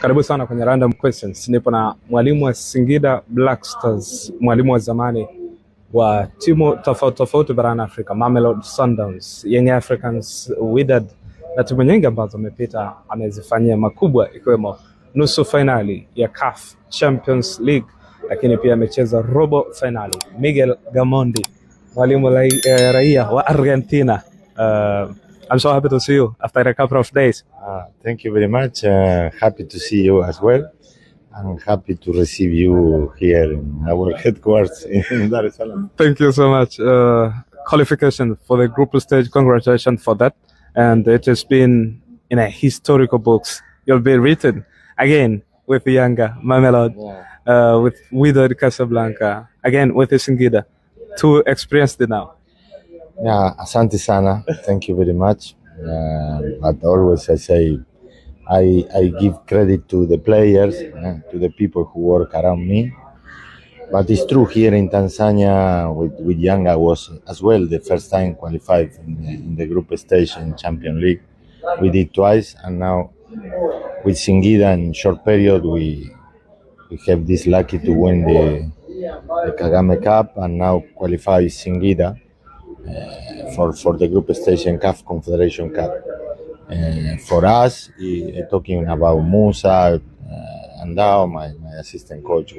Karibu sana kwenye random questions. Nipo na mwalimu wa Singida Black Stars, mwalimu wa zamani wa timu tofauti barani Afrika, Mamelodi Sundowns, Young Africans, Wydad na timu nyingi ambazo amepita, amezifanyia makubwa ikiwemo nusu finali ya CAF Champions League, lakini pia amecheza robo finali. Miguel Gamondi, mwalimu raia wa Argentina. I'm so happy to see you after a couple of days. Thank you very much. Happy to see you as well. I'm happy to receive you here in our headquarters in Dar es Salaam. Thank you so much. Qualification for the group stage, congratulations for that. And it has been in a historical books. You'll be written again with the younger Mamelodi, with Wydad Casablanca, again with the Singida. Too experienced now. Yeah, asante sana. Thank you very much. But always I say, I give credit to the players, to the people who work around me. But it's true, here in Tanzania with Yanga was as well the first time qualified in the group stage in Champions League. We did twice, and now with Singida in short period we have this lucky to win the Kagame Cup and now qualify Singida for the group stage in CAF Confederation Cup. For us, talking about Musa and now my assistant coach,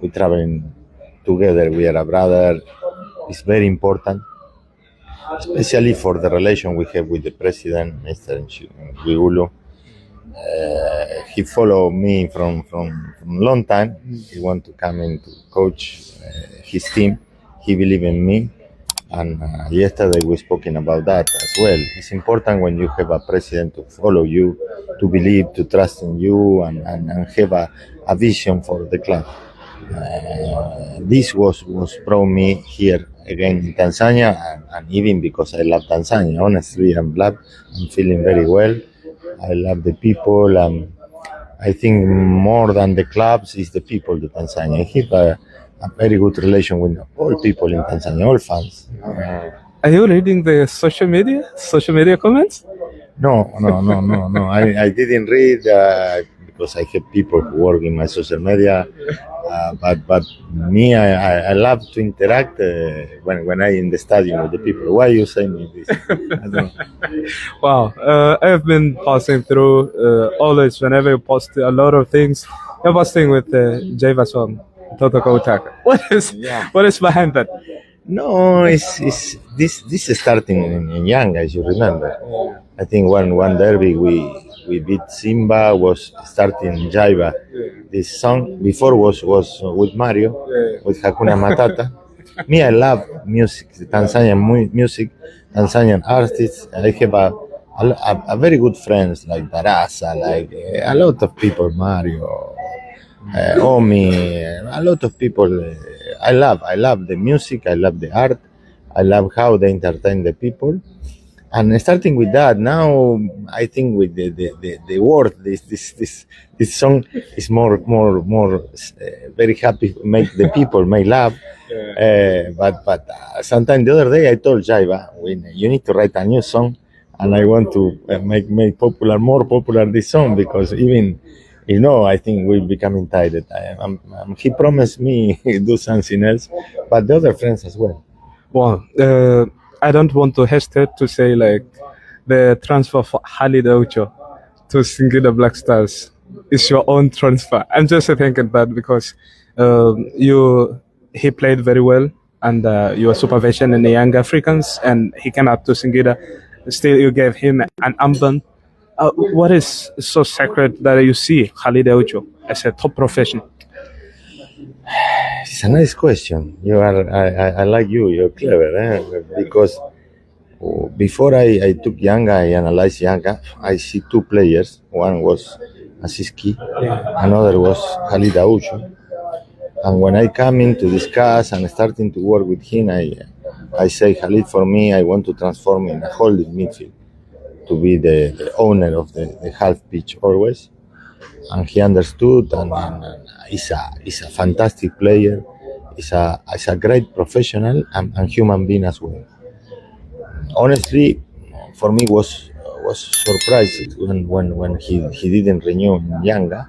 we traveling together. We are a brother. It's very important, especially for the relation we have with the president, Mr. Ngigulu. He followed me from long time. He want to come in to coach his team. He believe in me. And yesterday we spoken about that as well. It's important when you have a president to follow you, to believe, to trust in you, and have a vision for the club. This was brought me here again in Tanzania, and even because I love Tanzania. Honestly, I'm feeling very well. I love the people. I think more than the clubs is the people, the Tanzania. I have a very good relation with all people in Tanzania, all fans. Are you reading the social media comments? No. I didn't read because I have people who work in my social media. But me, I love to interact when I in the stadium with the people. Why you say me this? I don't know. Wow, I have been passing through always whenever you post a lot of things. You're posting with Jaivah song. What is behind that? No, it's this is starting in young, as you remember. I think one derby we beat Simba was starting Jaivah. This song before was with Mario, with Hakuna Matata. Me, I love music, Tanzanian music, Tanzanian artists. I have a very good friends like Darasa, like a lot of people, Mario. Omi, a lot of people. I love the music. I love the art. I love how they entertain the people. And starting with that, now I think with the word, this song is more very happy. Make the people may laugh. But sometimes the other day I told Jaivah, you need to write a new song, and I want to make more popular this song, because even. I think we're becoming tired. He promised me do something else, but the other friends as well. Well, I don't want to hesitate to say like the transfer for Aucho to Singida Black Stars is your own transfer. I'm just thinking that because he played very well under your supervision in the Young Africans, and he came up to Singida. Still, you gave him an armband. What is so sacred that you see Aucho as a top professional? It's a nice question. You are. I like you. You're clever, because before I took Yanga, I analyzed Yanga. I see two players. One was Asiski, another was Aucho. And when I come in to discuss and starting to work with him, I say, Khalid, for me, I want to transform in a holding midfield, to be the owner of the half pitch always. And he understood, and he's a fantastic player. He's a great professional and human being as well. Honestly, for me was was surprised when he didn't renew in Yanga,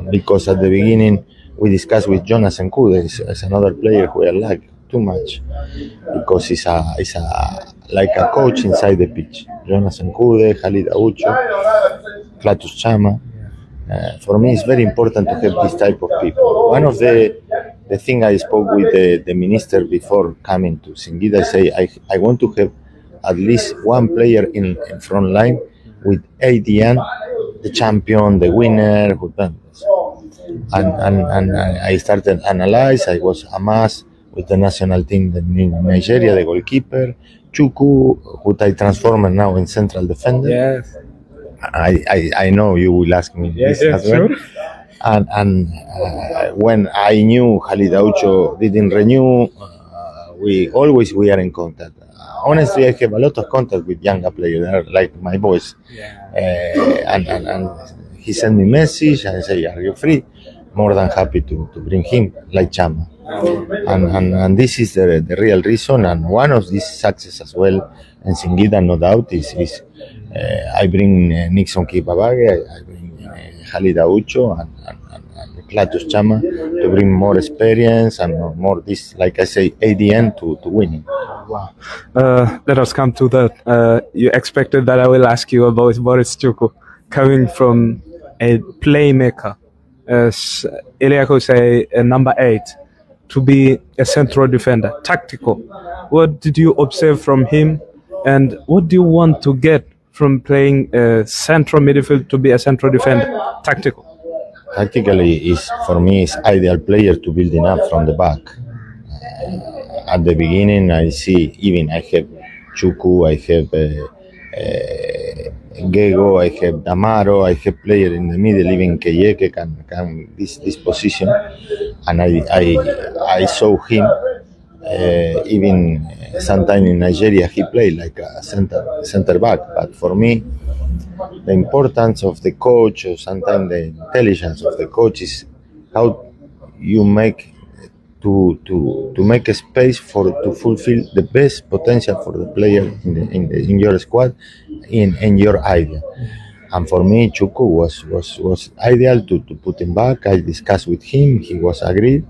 because at the beginning we discussed with Jonas Nkude as another player who I like too much, because he's like a coach inside the pitch. Jonas Nkude, Khalid Aucho, Clatous Chama. For me, it's very important to have this type of people. One of the thing I spoke with the minister before coming to Singida, I say I want to have at least one player in front line with ADN, the champion, the winner, who done this. And I started analyze. I was Amas with the national team in Nigeria, the goalkeeper. Chuku, who I transformed now in central defender. Yes. I know you will ask me this as well. Sure. And when I knew Khalid Aucho didn't renew, we are in contact. Honestly, I have a lot of contact with younger players, like my boys. And he sent me message and say, "Are you free?" More than happy to bring him, like Chama. And this is the real reason, and one of these success as well. And Singida, no doubt, is I bring Nixon Kipabage, I bring Khalid Aucho and Clatous Chama to bring more experience and more this, like I say, ADN to winning. Wow. Let us come to that. You expected that I will ask you about Boris Chuku coming from a playmaker, as Eliako say, a number 8, to be a central defender, tactical. What did you observe from him, and what do you want to get from playing a central midfield to be a central defender, tactical? Tactically, for me, is ideal player to building up from the back. At the beginning, I see even I have Chuku, I have Gego, I have Damaro, I have player in the middle, even Yake can this position, and I saw him even sometime in Nigeria he played like a center back. But for me, the importance of the coach, or sometimes the intelligence of the coach, is how you make to make a space to fulfill the best potential for the player in your squad, in your idea. And for me, Chuku was ideal to put him back. I discussed with him; he was agreed,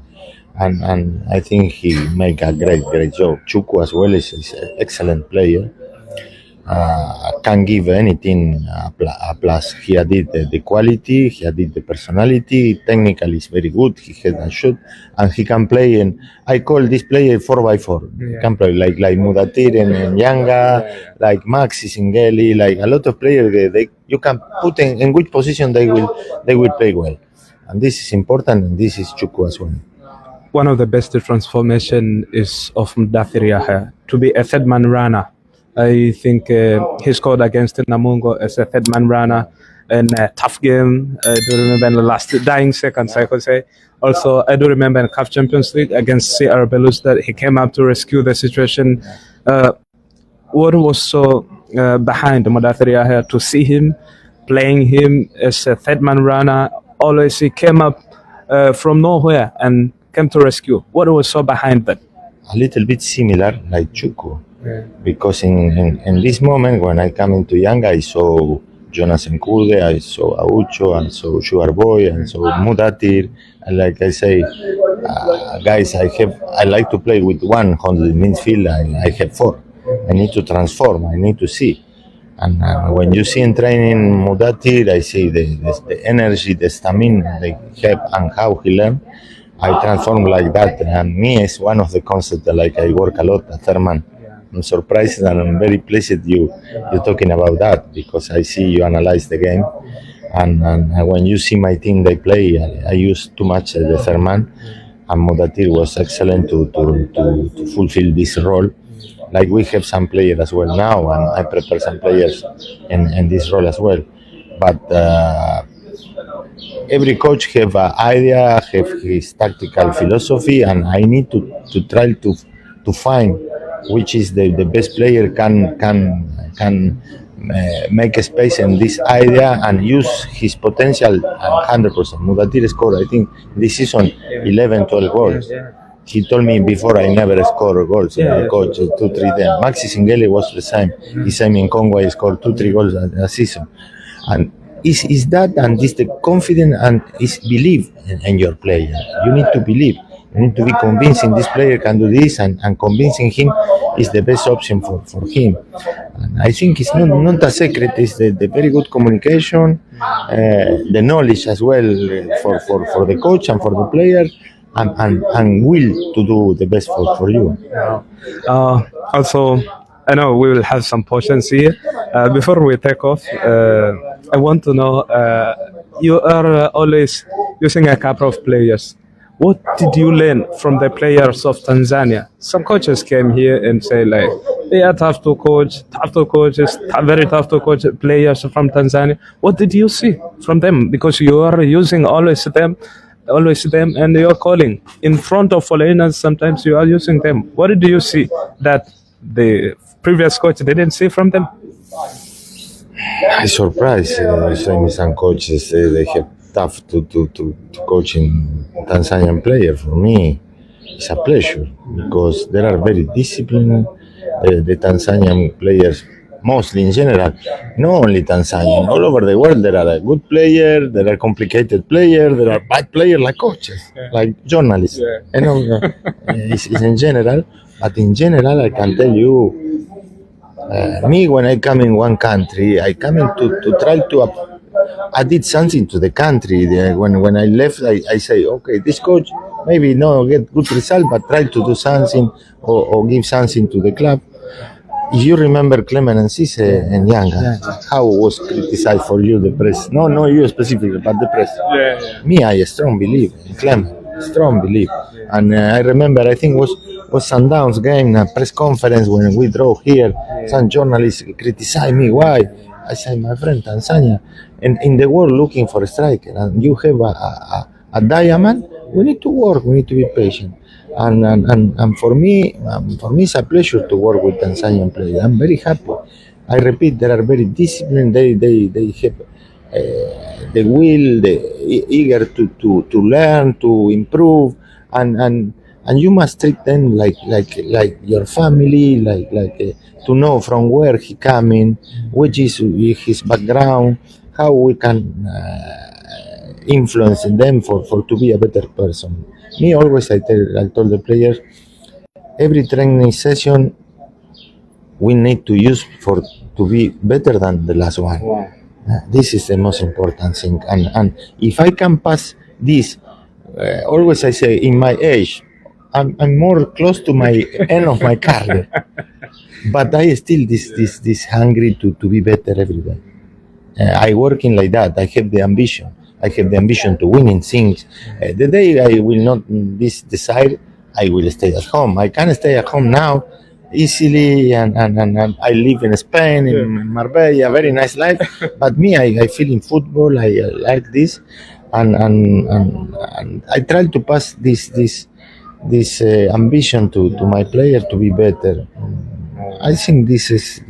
and I think he make a great job. Chuku as well is an excellent player. Can't give anything a plus. He added the quality, he added the personality. Technically, is very good. He had a shot, and he can play. And I call this player 4x4. He can play like Mudathir and Yanga, like Maxi Singeli, like a lot of players. You can put in which position they will play well, and this is important. And this is Chuku as well. One of the best transformation is of Mudathir to be a third man runner. I think he scored against Namungo as a third man runner in a tough game. I do remember in the last dying seconds, I could say. Also, I do remember in CAF Champions League against CR Belouizdad that he came up to rescue the situation. What was so behind Mudathir to see him playing him as a third man runner? Always he came up from nowhere and came to rescue. What was so behind that? A little bit similar like Chuku. Because in this moment when I come into Yanga, I saw Jonas Nkude, I saw Aucho, and saw Sugar Boy, and saw Mudathir. And like I say, guys, I like to play with 100 midfield. I have 4. I need to transform. I need to see. And when you see in training Mudathir, I see the energy, the stamina they have, and how he learned. I transform like that. And me is one of the concepts that like I work a lot at third man. I'm surprised and I'm very pleased you're talking about that, because I see you analyze the game, and when you see my team they play, I use too much the third man, and Mudathir was excellent to fulfill this role. Like we have some players as well now, and I prepare some players in this role as well. But every coach have an idea, have his tactical philosophy, and I need to try to find which is the best player can make a space in this idea and use his potential 100%. Mudathir scored, I think, this season 11, 12 goals. he told me before I never score goals. Coach, 2-3 them. Maxi Singeli was the same. The same in Congo. I scored 2-3 goals a season. And is that, and is the confidence and is believe in your player. You need to believe. You need to be convincing this player can do this, and convincing him is the best option for him. And I think it's not a secret. It's the very good communication, the knowledge as well for the coach and for the player, and will to do the best for you. Also, I know we will have some portions here. Before we take off, I want to know, you are always using a couple of players. What did you learn from the players of Tanzania? Some coaches came here and say like, they are tough to coach, very tough to coach players from Tanzania. What did you see from them? Because you are using always them, and you're calling in front of foreigners. Sometimes you are using them. What did you see that the previous coach didn't see from them? I surprised. Some coaches they have tough to coaching Tanzanian player. For me, it's a pleasure because they are very disciplined. The Tanzanian players, mostly in general, not only Tanzanian, all over the world, there are good players, there are complicated players, there are bad players like coaches, like journalists. You know, it's in general, but in general, I can tell you, me when I come in one country, I come in to try to. I did something to the country. When I left, I say, okay, this coach maybe no get good result, but try to do something or give something to the club. If you remember Clement and Cisse and Yanga, how was criticized for you the press? No, you specifically, but the press. Me, I strong believe in Clement, strong believe. And I remember, I think was Sundowns game, a press conference when we drove here. Some journalists criticized me. Why? I say, my friend, Tanzania, and in the world looking for a striker, and you have a diamond. We need to work. We need to be patient. And for me, it's a pleasure to work with Tanzanian players. I'm very happy. I repeat, they are very disciplined. They have the will, the eager to learn, to improve, and you must treat them like your family, to know from where he coming, which is his background, how we can influence them for to be a better person. Me always I told the players, every training session we need to use to be better than the last one. This is the most important thing, and if I can pass this, always I say in my age, I'm more close to my end of my career, but I still this hungry to be better every day. I working like that. I have the ambition. I have the ambition to win in things. The day I will not decide, I will stay at home. I can stay at home now easily, and I live in Spain, in Marbella, very nice life. But me, I feel in football. I like this, and I try to pass this ambition to my player to be better. I think this is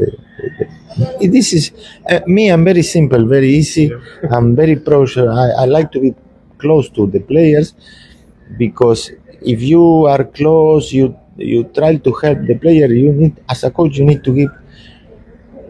me. I'm very simple, very easy. I'm very pro. I like to be close to the players, because if you are close, you try to help the player. You need, as a coach, you need to give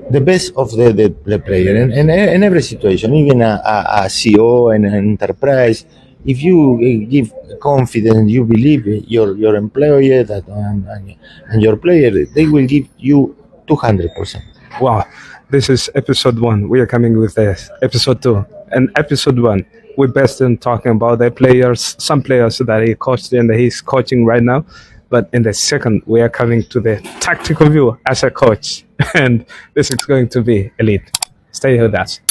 the best of the player in every situation, even a CEO and an enterprise. If you give confidence, you believe your employer that and your player, they will give you 200%. Wow, this is episode 1. We are coming with episode 2. And episode 1, we're best in talking about the players, some players that he coached and he's coaching right now. But in the second, we are coming to the tactical view as a coach. And this is going to be elite. Stay with us.